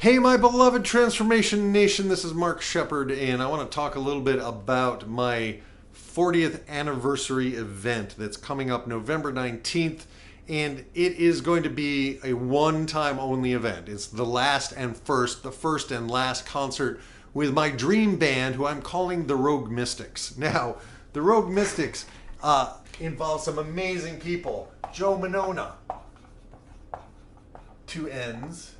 Hey, my beloved Transformation Nation, this is Mark Shepard, and I want to talk a little bit about my 40th anniversary event that's coming up November 19th, and it is going to be a one-time only event. It's the first and last concert with my dream band, who I'm calling the Rogue Mystics. Now, the Rogue Mystics involve some amazing people. Joe Monona, two N's.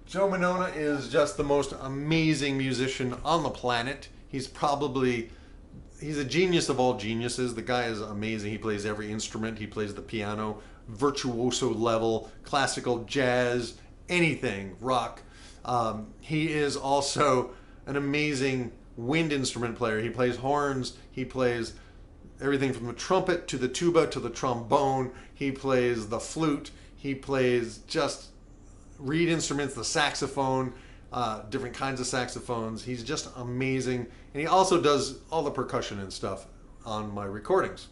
Joe Monona is just the most amazing musician on the planet. He's a genius of all geniuses. The guy is amazing. He plays every instrument. He plays the piano, virtuoso level, classical, jazz, anything, rock. He is also an amazing wind instrument player. He plays horns. He plays everything from the trumpet to the tuba to the trombone. He plays the flute. He plays just reed instruments, the saxophone, different kinds of saxophones. He's just amazing. And he also does all the percussion and stuff on my recordings.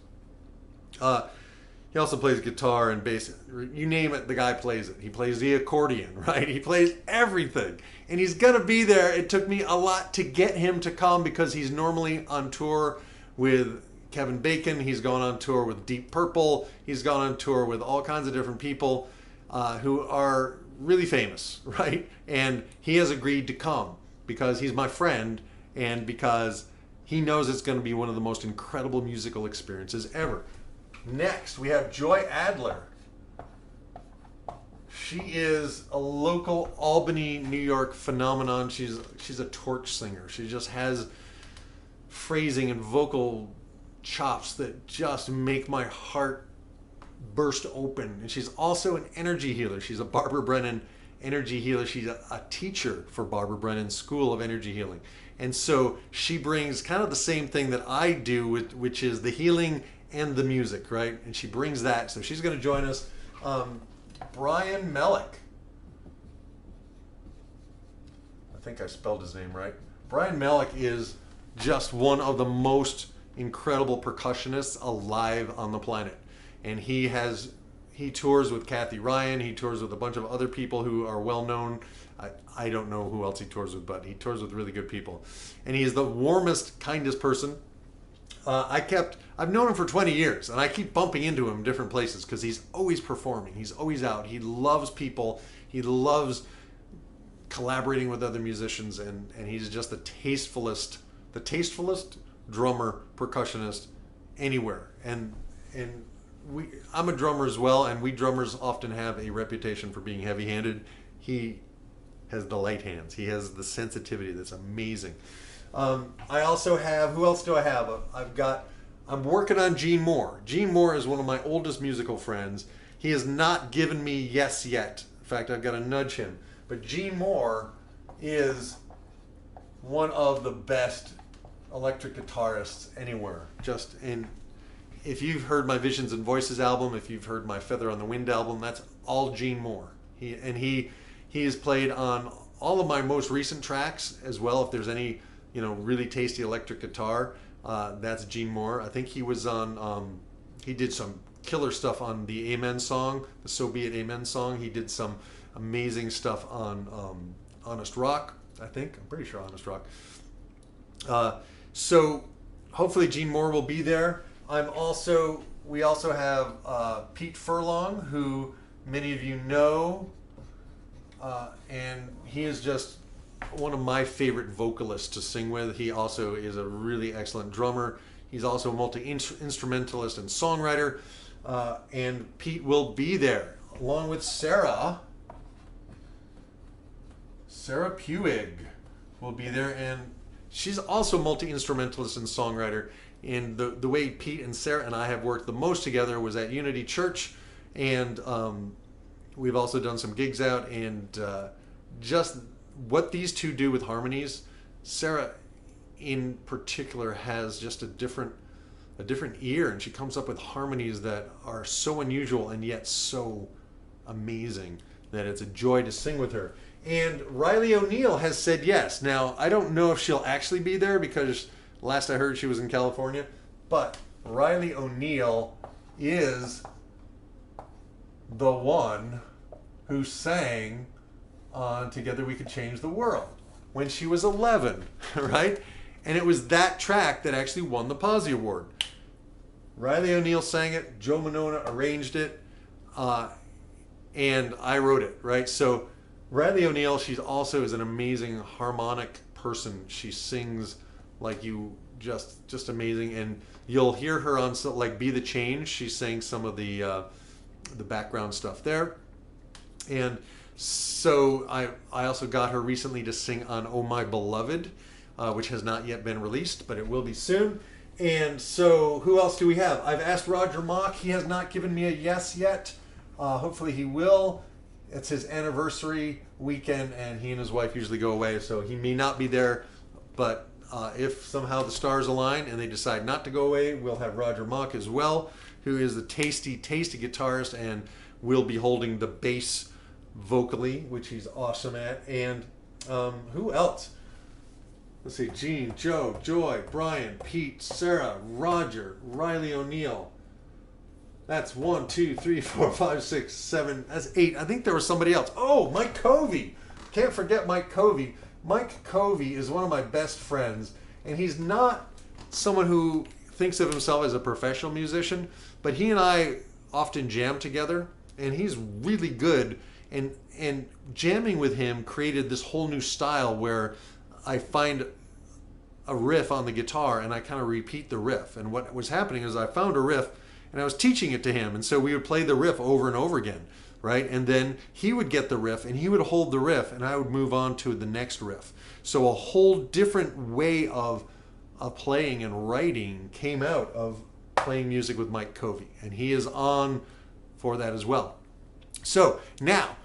He also plays guitar and bass. You name it, the guy plays it. He plays the accordion, right? He plays everything. And he's going to be there. It took me a lot to get him to come because he's normally on tour with Kevin Bacon. He's gone on tour with Deep Purple. He's gone on tour with all kinds of different people who are really famous, right? And he has agreed to come because he's my friend and because he knows it's going to be one of the most incredible musical experiences ever. Next, we have Joy Adler. She is a local Albany, New York phenomenon. She's a torch singer. She just has phrasing and vocal chops that just make my heart burst open. And she's also an energy healer. She's a Barbara Brennan energy healer. She's a teacher for Barbara Brennan's School of Energy Healing. And so she brings kind of the same thing that I do, which is the healing and the music, right? And she brings that. So she's going to join us. Brian Melek. I think I spelled his name right. Brian Melek is just one of the most incredible percussionists alive on the planet. And he tours with Kathy Ryan. He tours with a bunch of other people who are well known. I don't know who else he tours with, but he tours with really good people. And he is the warmest, kindest person. I've known him for 20 years, and I keep bumping into him in different places because he's always performing. He's always out. He loves people. He loves collaborating with other musicians, and he's just the tastefulest drummer, percussionist anywhere. And I'm a drummer as well, and we drummers often have a reputation for being heavy-handed. He has the light hands. He has the sensitivity that's amazing. I also have, who else do I have? I'm working on Gene Moore. Gene Moore is one of my oldest musical friends. He has not given me yes yet. In fact, I've got to nudge him. But Gene Moore is one of the best electric guitarists anywhere. If you've heard my Visions and Voices album, if you've heard my Feather on the Wind album, that's all Gene Moore. He has played on all of my most recent tracks as well. If there's any, really tasty electric guitar, that's Gene Moore. I think he was on, he did some killer stuff on the Amen song, the So Be It Amen song. He did some amazing stuff on Honest Rock, I think. I'm pretty sure Honest Rock. So hopefully Gene Moore will be there. We also have Pete Furlong, who many of you know, and he is just one of my favorite vocalists to sing with. He also is a really excellent drummer. He's also a multi-instrumentalist and songwriter, and Pete will be there along with Sarah Puig will be there, and she's also multi-instrumentalist and songwriter. And the way Pete and Sarah and I have worked the most together was at Unity Church, and we've also done some gigs out, and just what these two do with harmonies. Sarah in particular has just a different ear, and she comes up with harmonies that are so unusual and yet so amazing that it's a joy to sing with her. And Rilee ONeal has said yes. Now, I don't know if she'll actually be there because last I heard she was in California, but Rilee ONeal is the one who sang on Together We Could Change the World when she was 11, right? And it was that track that actually won the Posy Award. Rilee ONeal sang it, Joe Monona arranged it, and I wrote it, right? So Rilee ONeal, she's also is an amazing harmonic person. She sings like you just amazing, and you'll hear her on like Be the Change. She sang some of the background stuff there, and so I also got her recently to sing on Oh My Beloved, which has not yet been released, but it will be soon. And so who else do we have? I've asked Roger Mach. He has not given me a yes yet. Hopefully he will. It's his anniversary weekend, and he and his wife usually go away, so he may not be there. But if somehow the stars align and they decide not to go away, we'll have Roger Mach as well, who is the tasty guitarist and will be holding the bass vocally, which he's awesome at. And who else? Let's see, Gene, Joe, Joy, Brian, Pete, Sarah, Roger, Rilee ONeal. That's 1, 2, 3, 4, 5, 6, 7. That's 8. I think there was somebody else. Oh, Mike Covey. Can't forget Mike Covey. Mike Covey is one of my best friends, and he's not someone who thinks of himself as a professional musician, but he and I often jam together, and he's really good. And jamming with him created this whole new style where I find a riff on the guitar and I kind of repeat the riff. And what was happening is I found a riff and I was teaching it to him. And so we would play the riff over and over again, right? And then he would get the riff and he would hold the riff and I would move on to the next riff. So a whole different way of playing and writing came out of playing music with Mike Covey. And he is on for that as well. So now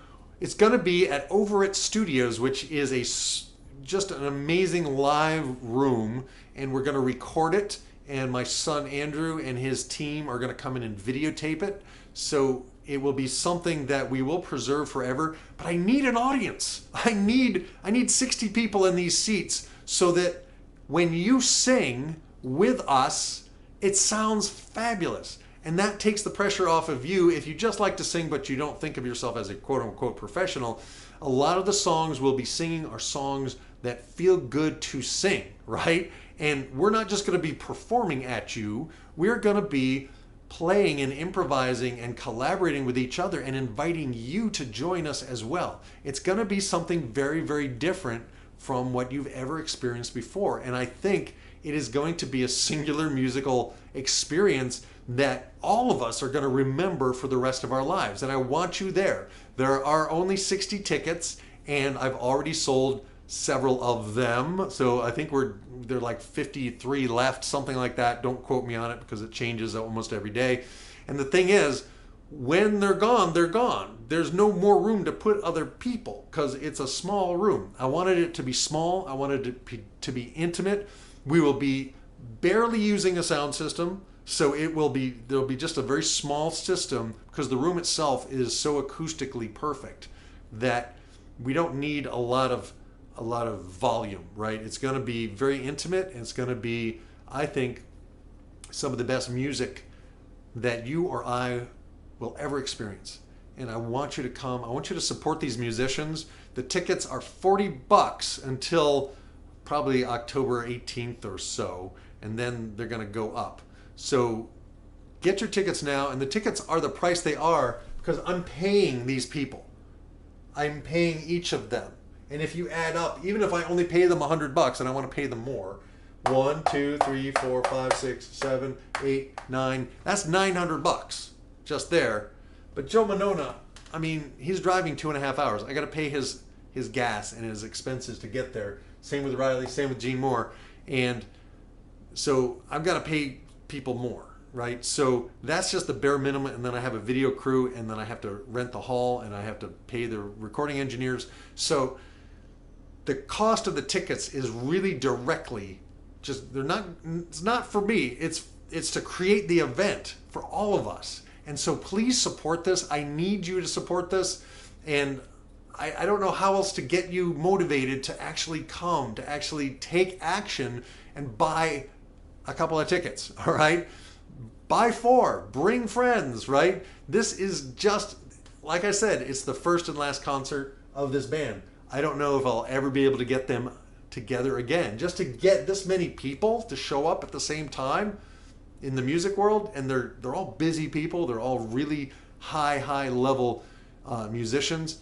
it's going to be at Over It Studios, which is just an amazing live room, and we're going to record it, and my son Andrew and his team are going to come in and videotape it, so it will be something that we will preserve forever. But I need an audience. I need 60 people in these seats so that when you sing with us, it sounds fabulous. And that takes the pressure off of you. If you just like to sing but you don't think of yourself as a quote-unquote professional, a lot of the songs we'll be singing are songs that feel good to sing, right? And we're not just going to be performing at you. We're going to be playing and improvising and collaborating with each other and inviting you to join us as well. It's going to be something very, very different from what you've ever experienced before. And I think it is going to be a singular musical experience that all of us are going to remember for the rest of our lives. And I want you there. There are only 60 tickets, and I've already sold several of them. So I think there are like 53 left, something like that. Don't quote me on it because it changes almost every day. And the thing is, when they're gone, they're gone. There's no more room to put other people because it's a small room. I wanted it to be small. I wanted it to be intimate. We will be barely using a sound system. So there'll be just a very small system because the room itself is so acoustically perfect that we don't need a lot of volume, right? It's going to be very intimate, and it's going to be, I think, some of the best music that you or I will ever experience. And I want you to come. I want you to support these musicians. The tickets are $40 until probably October 18th or so, and then they're going to go up. So get your tickets now, and the tickets are the price they are because I'm paying these people. I'm paying each of them. And if you add up, even if I only pay them $100 and I want to pay them more, 1, 2, 3, 4, 5, 6, 7, 8, 9, that's $900 just there. But Joe Monona, I mean, he's driving 2.5 hours. I got to pay his gas and his expenses to get there. Same with Rilee, same with Gene Moore. And so I've got to pay people more, right? So that's just the bare minimum, and then I have a video crew, and then I have to rent the hall, and I have to pay the recording engineers. So the cost of the tickets is really directly it's not for me. It's to create the event for all of us. And so please support this. I need you to support this. And I don't know how else to get you motivated to actually come, to actually take action and buy a couple of tickets, all right? Buy 4, bring friends, right? This is just, like I said, it's the first and last concert of this band. I don't know if I'll ever be able to get them together again. Just to get this many people to show up at the same time in the music world, and they're all busy people. They're all really high level musicians.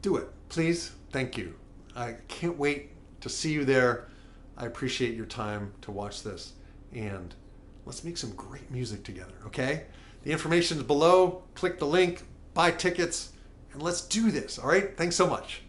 Do it, please. Thank you. I can't wait to see you there. I appreciate your time to watch this, and let's make some great music together, okay? The information is below. Click the link, buy tickets, and let's do this, all right? Thanks so much.